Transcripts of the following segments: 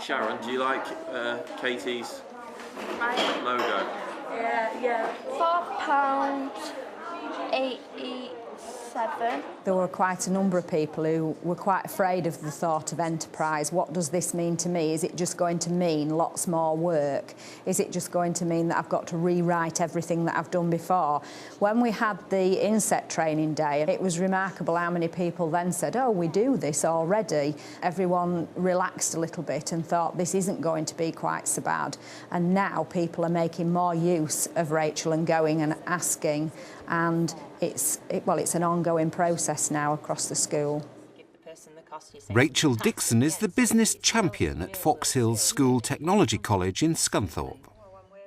Sharon, do you like Katie's logo? Yeah. £4.87. There were quite a number of people who were quite afraid of the thought of enterprise. What does this mean to me? Is it just going to mean lots more work? Is it just going to mean that I've got to rewrite everything that I've done before? When we had the inset training day, it was remarkable how many people then said, oh, we do this already. Everyone relaxed a little bit and thought this isn't going to be quite so bad. And now people are making more use of Rachel and going and asking, and it's an ongoing process now across the school. Rachel Dixon is the business champion at Foxhills School Technology College in Scunthorpe.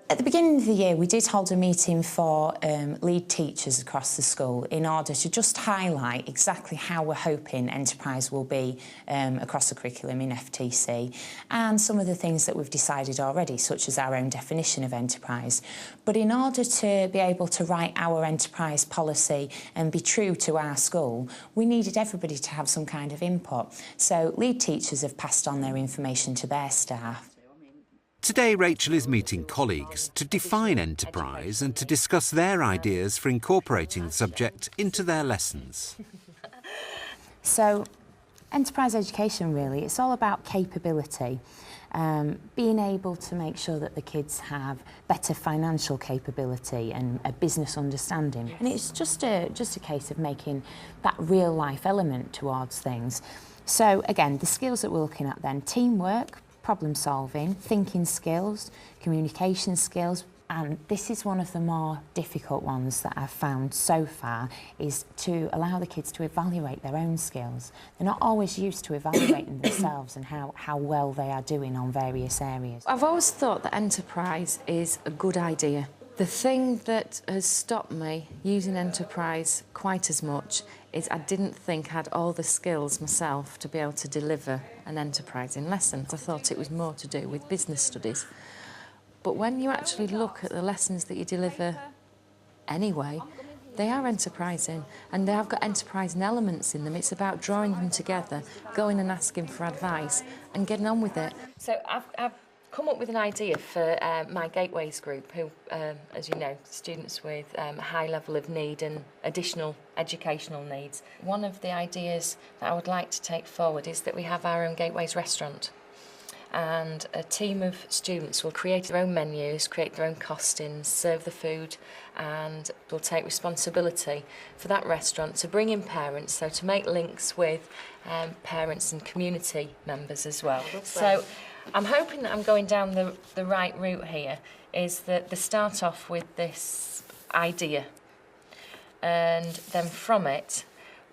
At the beginning of the year, we did hold a meeting for lead teachers across the school in order to just highlight exactly how we're hoping enterprise will be across the curriculum in FTC, and some of the things that we've decided already, such as our own definition of enterprise. But in order to be able to write our enterprise policy and be true to our school, we needed everybody to have some kind of input. So lead teachers have passed on their information to their staff. Today, Rachel is meeting colleagues to define enterprise and to discuss their ideas for incorporating the subject into their lessons. So, enterprise education, really, it's all about capability. Being able to make sure that the kids have better financial capability and a business understanding. And it's just a case of making that real-life element towards things. So, again, the skills that we're looking at then, teamwork, problem solving, thinking skills, communication skills, and this is one of the more difficult ones that I've found so far, is to allow the kids to evaluate their own skills. They're not always used to evaluating themselves and how well they are doing on various areas. I've always thought that enterprise is a good idea. The thing that has stopped me using enterprise quite as much is I didn't think I had all the skills myself to be able to deliver an enterprising lesson. I thought it was more to do with business studies. But when you actually look at the lessons that you deliver anyway, they are enterprising, and they have got enterprising elements in them. It's about drawing them together, going and asking for advice and getting on with it. So I've come up with an idea for my Gateways group, who, as you know, students with a high level of need and additional educational needs. One of the ideas that I would like to take forward is that we have our own Gateways restaurant, and a team of students will create their own menus, create their own costings, serve the food, and will take responsibility for that restaurant to bring in parents, so to make links with parents and community members as well. So I'm hoping that I'm going down the right route here, is that they start off with this idea, and then from it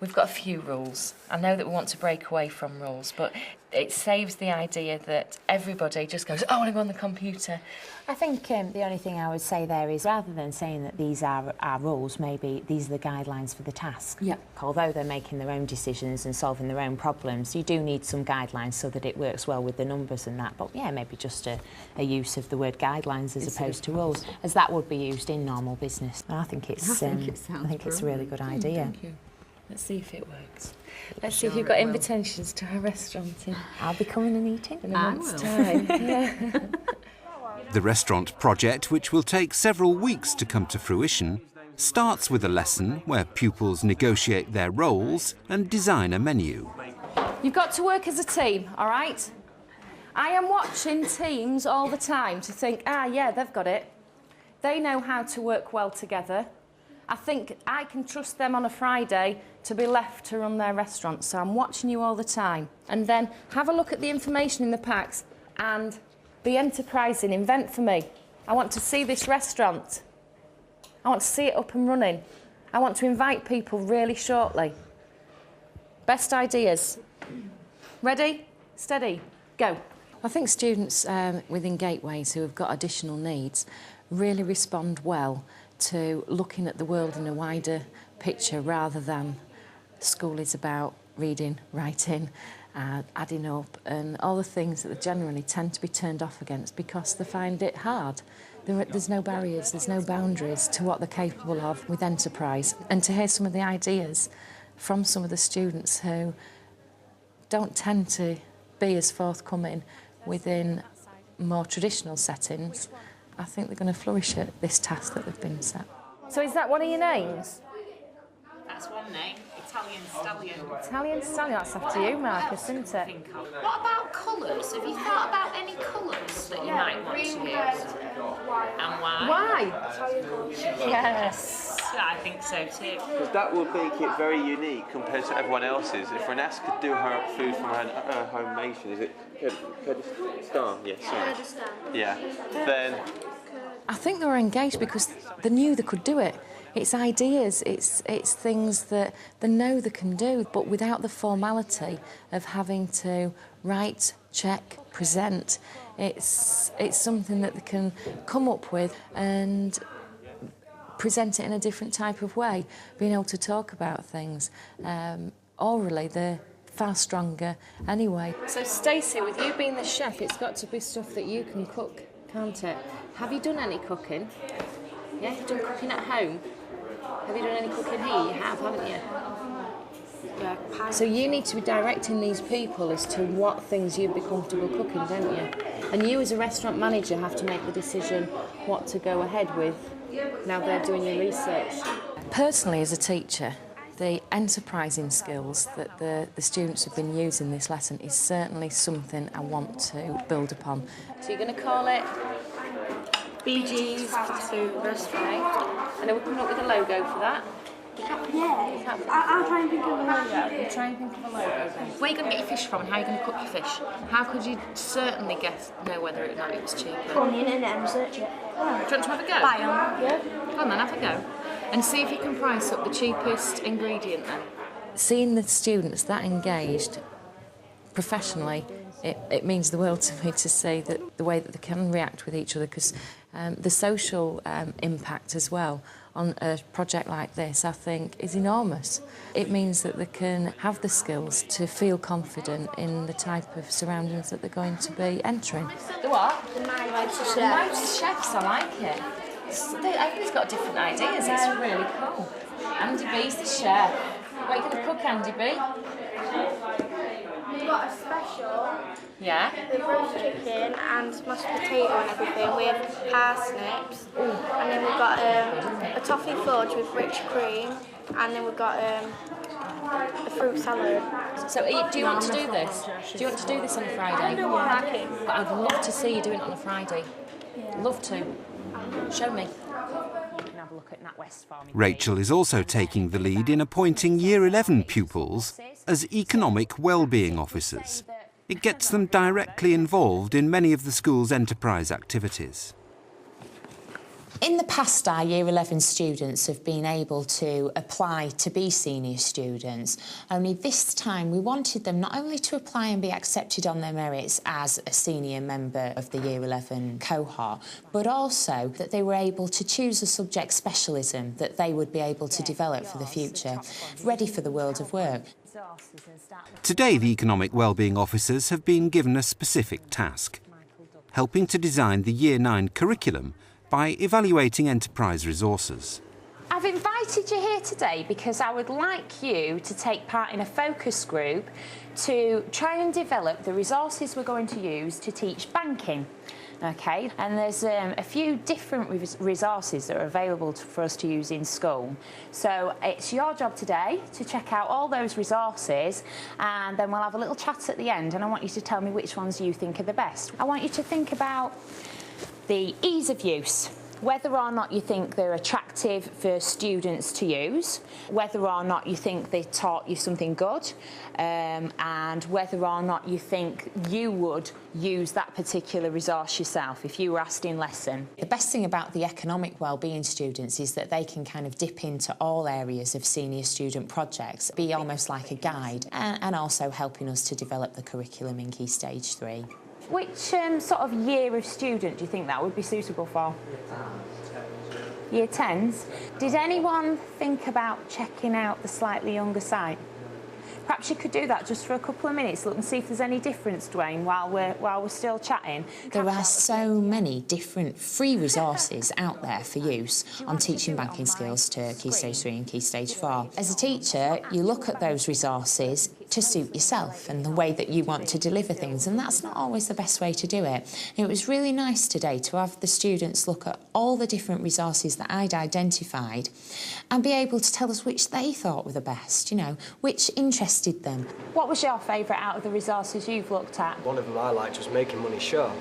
we've got a few rules. I know that we want to break away from rules, but it saves the idea that everybody just goes, oh, I want to go on the computer. I think the only thing I would say there is, rather than saying that these are our rules, maybe these are the guidelines for the task. Yeah. Although they're making their own decisions and solving their own problems, you do need some guidelines so that it works well with the numbers and that. But yeah, maybe just a use of the word guidelines as opposed to rules, as that would be used in normal business. And I think it's a really good idea. Thank you. Let's see if it works. Let's see if you've got invitations to our restaurant in. I'll be coming and eating in a month's time. Yeah. The restaurant project, which will take several weeks to come to fruition, starts with a lesson where pupils negotiate their roles and design a menu. You've got to work as a team, all right? I am watching teams all the time to think, yeah, they've got it. They know how to work well together. I think I can trust them on a Friday to be left to run their restaurant, so I'm watching you all the time. And then have a look at the information in the packs and be enterprising, invent for me. I want to see this restaurant. I want to see it up and running. I want to invite people really shortly. Best ideas. Ready? Steady. Go. I think students within Gateways who have got additional needs really respond well to looking at the world in a wider picture, rather than school is about reading, writing, adding up, and all the things that they generally tend to be turned off against because they find it hard. There's no barriers, there's no boundaries to what they're capable of with enterprise. And to hear some of the ideas from some of the students who don't tend to be as forthcoming within more traditional settings, I think they're going to flourish at this task that they've been set. So is that one of your names? That's one name, Italian Stallion. Italian Stallion, that's after you, Marcus, isn't it? What about colours? Have you thought about any colours that you might want to use? And why? Why? Yes. I think so too. Because that will make it very unique compared to everyone else's. If Reness could do her food from her home nation, is it Kurdistan? Yes, sorry. Yeah. Then I think they were engaged because they knew they could do it. It's ideas, it's things that they know they can do, but without the formality of having to write, check, present. It's something that they can come up with and present it in a different type of way, being able to talk about things. Orally, they're far stronger anyway. So Stacey, with you being the chef, it's got to be stuff that you can cook, can't it? Have you done any cooking? Yeah, you've done cooking at home? Have you done any cooking here? You have, haven't you? Yeah. So you need to be directing these people as to what things you'd be comfortable cooking, don't you? And you as a restaurant manager have to make the decision what to go ahead with. Now they're doing your research. Personally, as a teacher, the enterprising skills that the students have been using this lesson is certainly something I want to build upon. So you're going to call it BG's Classroom Restaurant. and then we're coming up with a logo for that. Yeah, I'll try and think of a logo. You try and think of a logo then. Where are you going to get your fish from and how are you going to cook your fish? How could you certainly know whether or not it was cheaper? Go on the internet and search it. Do you want to have a go? Buy them. Yeah. Go on then, have a go. And see if you can price up the cheapest ingredient then. Seeing the students that engaged professionally, it means the world to me to see that the way that they can react with each other, because the social impact as well on a project like this, I think, is enormous. It means that they can have the skills to feel confident in the type of surroundings that they're going to be entering. The what? The Mouse The Mouse Chefs, I like it. Everybody's got different ideas, it's really cool. Andy B's the chef. What are you going to cook, Andy B? We've got a special Yeah? with roast chicken and mashed potato and everything. We have parsnips. And then we've got a toffee fudge with rich cream. And then we've got a fruit salad. So do you want to do this? Do you want to do this on a Friday? But I'd love to see you do it on a Friday. Love to. Show me. You can have a look at NatWest for me. Rachel is also taking the lead in appointing Year 11 pupils as economic well-being officers. It gets them directly involved in many of the school's enterprise activities. In the past, our Year 11 students have been able to apply to be senior students, only this time we wanted them not only to apply and be accepted on their merits as a senior member of the Year 11 cohort, but also that they were able to choose a subject specialism that they would be able to develop for the future, ready for the world of work. Today, the economic well-being officers have been given a specific task, helping to design the Year 9 curriculum by evaluating enterprise resources. I've invited you here today because I would like you to take part in a focus group to try and develop the resources we're going to use to teach banking. Okay, and there's a few different resources that are available for us to use in school. So it's your job today to check out all those resources, and then we'll have a little chat at the end, and I want you to tell me which ones you think are the best. I want you to think about the ease of use, whether or not you think they're attractive for students to use, whether or not you think they taught you something good, and whether or not you think you would use that particular resource yourself if you were asked in lesson. The best thing about the economic wellbeing students is that they can kind of dip into all areas of senior student projects, be almost like a guide, and also helping us to develop the curriculum in Key Stage 3. Which sort of year of student do you think that would be suitable for? Year 10s. Did anyone think about checking out the slightly younger site? Perhaps you could do that just for a couple of minutes, look and see if there's any difference, Dwayne, while we're still chatting. There are so many different free resources out there for use on teaching banking skills to Key Stage 3 and Key Stage 4. As a teacher, you look at those resources, to suit yourself and the way that you want to deliver things, and that's not always the best way to do it. It was really nice today to have the students look at all the different resources that I'd identified and be able to tell us which they thought were the best, you know, which interested them. What was your favourite out of the resources you've looked at? One of them I liked was Making Money Sure,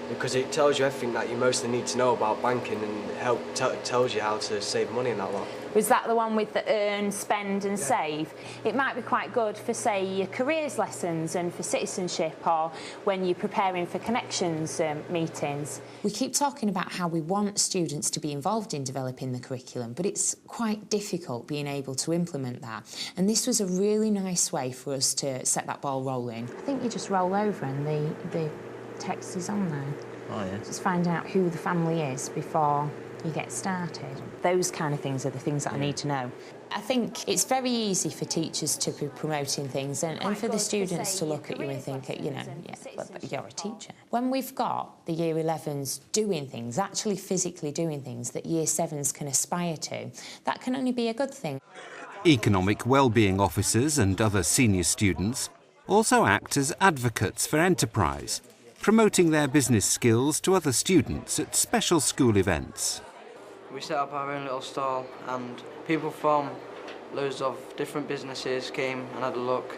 because it tells you everything that you mostly need to know about banking and tells you how to save money and that lot. Was that the one with the earn, spend and save? It might be quite good for, say, your careers lessons and for citizenship, or when you're preparing for connections meetings. We keep talking about how we want students to be involved in developing the curriculum, but it's quite difficult being able to implement that. And this was a really nice way for us to set that ball rolling. I think you just roll over and the text is on there. Oh, yeah. Just find out who the family is before you get started. Those kind of things are the things that I need to know. I think it's very easy for teachers to be promoting things and for the students to look at you and think, you know, yeah, but you're a teacher. When we've got the Year 11s doing things, actually physically doing things that Year 7s can aspire to, that can only be a good thing. Economic Wellbeing Officers and other senior students also act as advocates for enterprise, promoting their business skills to other students at special school events. We set up our own little stall and people from loads of different businesses came and had a look.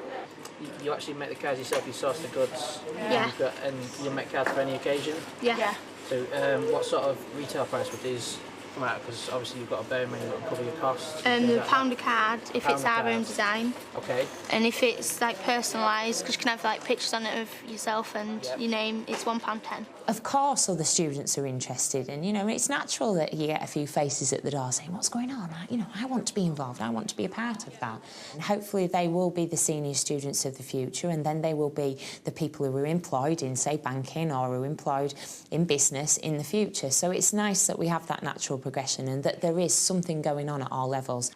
You actually make the cards yourself, you source the goods, Yeah. and you make cards for any occasion? Yeah. So what sort of retail price would these come out? Because obviously you've got to bear in mind you've got to cover your costs. The £1 a card if it's our own design. Okay. And if it's like personalised, because you can have like pictures on it of yourself and your name, it's £1.10. Of course other students are interested, and, you know, it's natural that you get a few faces at the door saying, what's going on? I want to be involved, I want to be a part of that. And hopefully they will be the senior students of the future, and then they will be the people who are employed in, say, banking or who are employed in business in the future. So it's nice that we have that natural progression and that there is something going on at all levels.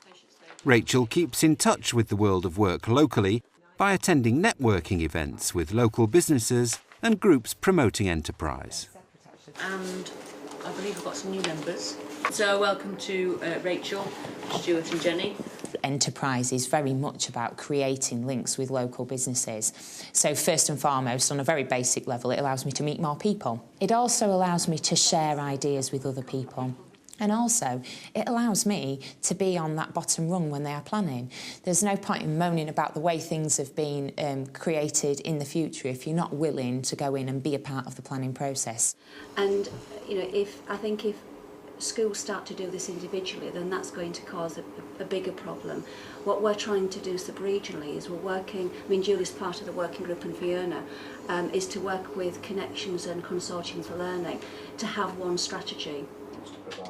Rachel keeps in touch with the world of work locally by attending networking events with local businesses and groups promoting enterprise. And I believe we've got some new members. So welcome to Rachel, Stuart and Jenny. Enterprise is very much about creating links with local businesses. So first and foremost, on a very basic level, it allows me to meet more people. It also allows me to share ideas with other people. And also, it allows me to be on that bottom rung when they are planning. There's no point in moaning about the way things have been created in the future if you're not willing to go in and be a part of the planning process. And, you know, if schools start to do this individually, then that's going to cause a bigger problem. What we're trying to do sub-regionally is we're working, Julie's part of the working group in Fiona, is to work with Connections and Consortium for Learning to have one strategy.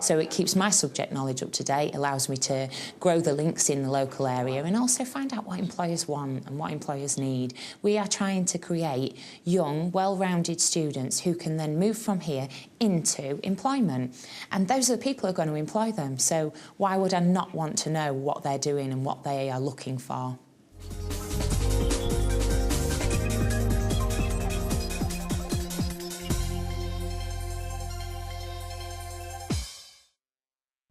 So it keeps my subject knowledge up to date, allows me to grow the links in the local area and also find out what employers want and what employers need. We are trying to create young, well-rounded students who can then move from here into employment. And those are the people who are going to employ them. So why would I not want to know what they're doing and what they are looking for?